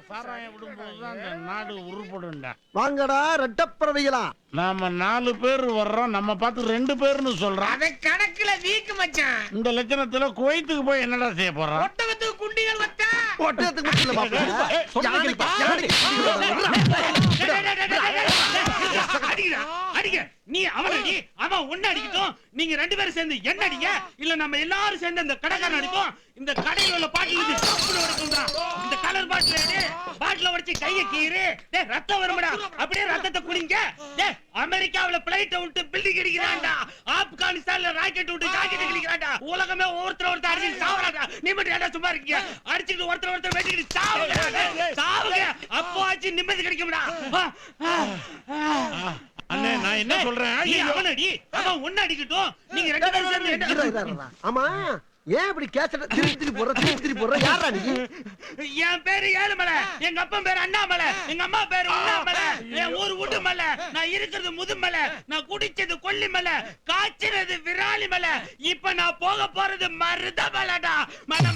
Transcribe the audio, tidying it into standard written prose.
சாராயம் விடும்போதுதான் இந்த நாடு உருப்படும்டா. வாங்கடா ரெட்டப்பிரவைகளா. நாம 4 பேர் வர்றோம், நம்ம பார்த்து 2 பேர்னு சொல்றோம். அத கணக்குல வீக்கு மச்சான். இந்த லட்சணத்துல குவைத்துக்கு போய் என்னடா செய்ய போறோம்? ஒட்டகத்துக்கு குண்டிகள் வச்சா ஒட்டகத்துக்கு மட்டும் இல்ல மாப்பிள்ள. அடிக்கிறா அடிக்க. நீ அவனடி அவன் ஒண்ணு அடிக்கட்டும். நீங்க 2 பேரும் சேர்ந்து என்ன அடிங்க, இல்ல நம்ம எல்லாரும் சேர்ந்து அந்த கடைக்காரன் அடிப்போம். இந்த கடையில உள்ள பாட்டில் வரைக்கும்டா. இந்த கலர் பாட்டில உடைச்சு கைய கீறு. டேய் ரத்தம் வரும்டா. அப்படியே ரத்தத்தை குடிங்க. டேய் அமெரிக்காவுல பிளைட் விட்டு பில்டிங் அடிக்கிறான்டா. ஆப்கானிஸ்தான்ல ராக்கெட் விட்டு ராக்கெட் அடிக்கிறான்டா. உலகமே ஒருத்தர் அடிச்சு சாவறான்டா. நீ மட்டும் ஏன்டா சும்மா இருக்கீங்க? அடிச்சிட்டு ஒருத்தர் வெட்டிட்டு சாவுங்க. அப்போ ஆச்சு நிம்மதி கிடைக்கும்டா. அண்ணே நான் என்ன சொல்றேன்? அவனடி அவன் ஒண்ணு அடிக்கட்டும். நீங்க 2 பேரும் சேர்ந்து. ஆமா ஏன் இப்படி கேசட்ட திருப்பி போடுற யாரா நீ? என் பேரு ஏழுமலை, எங்க அப்பா பேரு அண்ணாமலை, எங்க அம்மா பேரு உண்ணாமலை, என் ஊர் உடுமலை, நான் இருக்கிறது முதுமலை, நான் குடிச்சது கொல்லிமலை, காய்ச்சறது விராலிமலை, இப்ப நான் போக போறது மருதமலைடா. மலை